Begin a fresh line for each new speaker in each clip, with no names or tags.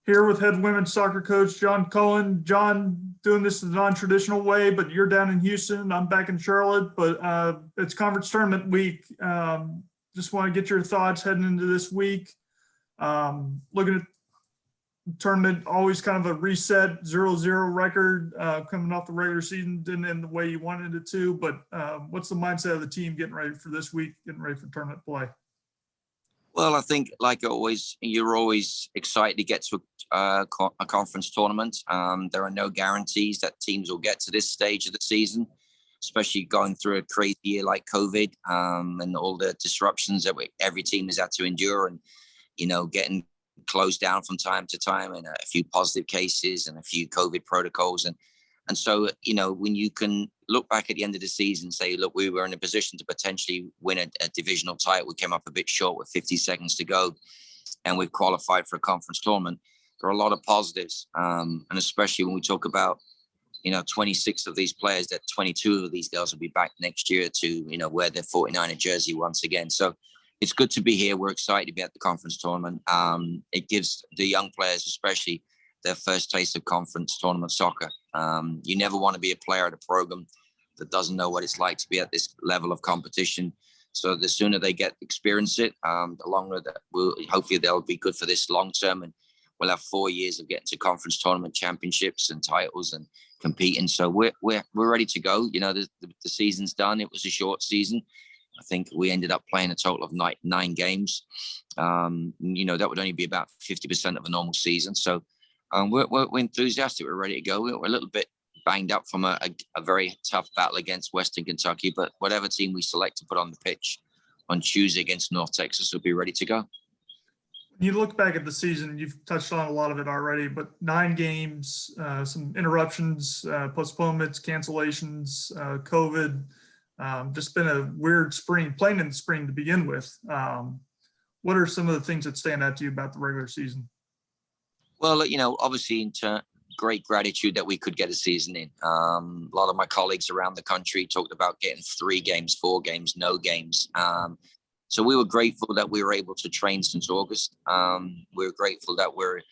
Here with head women's soccer coach John Cullen. John, doing this the non-traditional way, but you're down in Houston. I'm back in Charlotte, but it's conference tournament week. Just want to get your thoughts heading into this week. Looking at the tournament, always kind of a reset 0-0 record coming off the regular season. Didn't end the way you wanted it to, but what's the mindset of the team getting ready for this week, getting ready for tournament play?
Well, I think, like always, you're always excited to get to a conference tournament. There are no guarantees that teams will get to this stage of the season, especially going through a crazy year like COVID and all the disruptions that every team has had to endure, and getting closed down from time to time, and a few positive cases and a few COVID protocols, and so, when you can look back at the end of the season and say, look, we were in a position to potentially win a divisional title. We came up a bit short with 50 seconds to go, and we've qualified for a conference tournament. There are a lot of positives. And especially when we talk about, 26 of these players, that 22 of these girls will be back next year to, wear their 49er jersey once again. So it's good to be here. We're excited to be at the conference tournament. It gives the young players, especially, their first taste of conference tournament soccer. You never want to be a player at a program that doesn't know what it's like to be at this level of competition. So the sooner they get to experience it, the longer that hopefully they'll be good for this long term. And we'll have 4 years of getting to conference tournament championships and titles and competing. So we're ready to go. The season's done. It was a short season. I think we ended up playing a total of nine games. That would only be about 50% of a normal season. So we're enthusiastic. We're ready to go. We're a little bit banged up from a very tough battle against Western Kentucky, but whatever team we select to put on the pitch on Tuesday against North Texas will be ready to go.
When you look back at the season, you've touched on a lot of it already, but 9 games, some interruptions, postponements, cancellations, COVID, just been a weird spring, playing in the spring to begin with. What are some of the things that stand out to you about the regular season?
Well, obviously, great gratitude that we could get a season in. A lot of my colleagues around the country talked about getting 3 games, 4 games, no games. So we were grateful that we were able to train since August. We were grateful that we're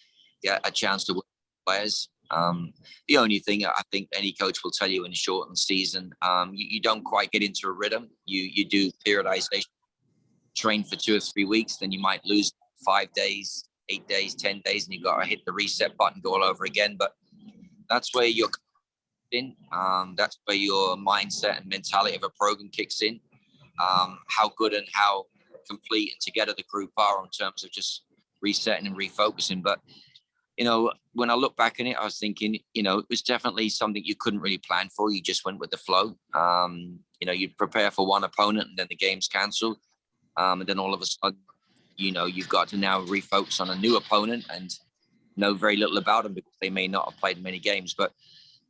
a chance to win players. The only thing I think any coach will tell you in a shortened season, you don't quite get into a rhythm. You do periodization, train for 2 or 3 weeks, then you might lose 5 days, 8 days, 10 days, and you got to hit the reset button, go all over again. But that's where you're in. That's where your mindset and mentality of a program kicks in. How good and how complete and together the group are in terms of just resetting and refocusing. But, when I look back on it, I was thinking, it was definitely something you couldn't really plan for. You just went with the flow. You'd prepare for one opponent and then the game's canceled. And then all of a sudden, you've got to now refocus on a new opponent and know very little about them because they may not have played many games. But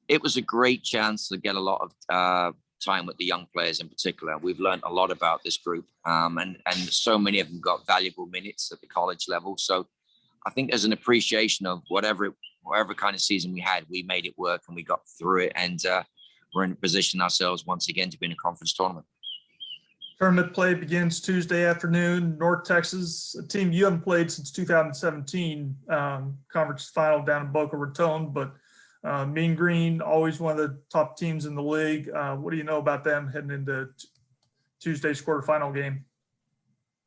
it was a great chance to get a lot of time with the young players in particular. We've learned a lot about this group, and so many of them got valuable minutes at the college level. So I think there's an appreciation of whatever kind of season we had, we made it work and we got through it. And we're in a position ourselves once again to be in a conference tournament.
Tournament play begins Tuesday afternoon. North Texas, a team you haven't played since 2017, conference final down in Boca Raton, but Mean Green, always one of the top teams in the league. What do you know about them heading into Tuesday's quarterfinal game?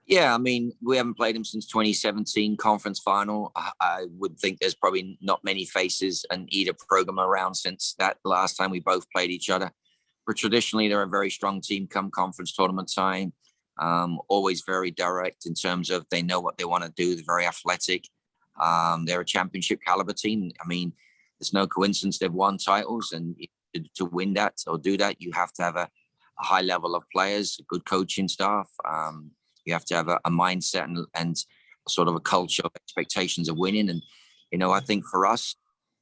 Yeah, we haven't played them since 2017 conference final. I would think there's probably not many faces in either program around since that last time we both played each other. But traditionally, they're a very strong team come conference tournament time. Always very direct in terms of they know what they want to do. They're very athletic. They're a championship caliber team. There's no coincidence they've won titles, and to win that or do that, you have to have a high level of players, a good coaching staff. You have to have a mindset and sort of a culture of expectations of winning. And, I think for us,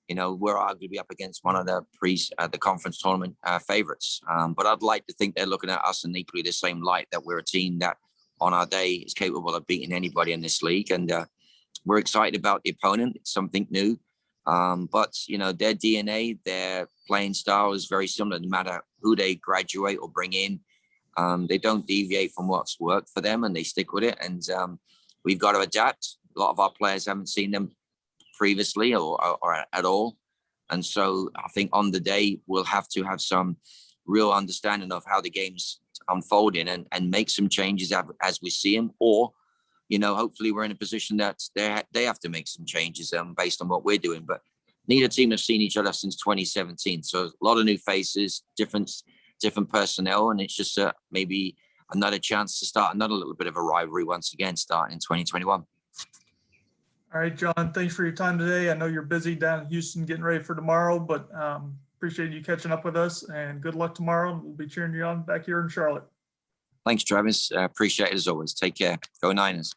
we're arguably up against one of the conference tournament favorites. But I'd like to think they're looking at us in equally the same light, that we're a team that on our day is capable of beating anybody in this league. And we're excited about the opponent. It's something new. But, their DNA, their playing style is very similar, no matter who they graduate or bring in. They don't deviate from what's worked for them, and they stick with it. And we've got to adapt. A lot of our players haven't seen them previously or at all. And so I think on the day, we'll have to have some real understanding of how the game's unfolding and make some changes as we see them. Or, hopefully we're in a position that they have to make some changes based on what we're doing. But neither team have seen each other since 2017. So a lot of new faces, different personnel. And it's just maybe another chance to start another little bit of a rivalry once again, starting in 2021.
All right, John, thanks for your time today. I know you're busy down in Houston getting ready for tomorrow, but appreciate you catching up with us, and good luck tomorrow. We'll be cheering you on back here in Charlotte.
Thanks, Travis. Appreciate it as always. Take care. Go Niners.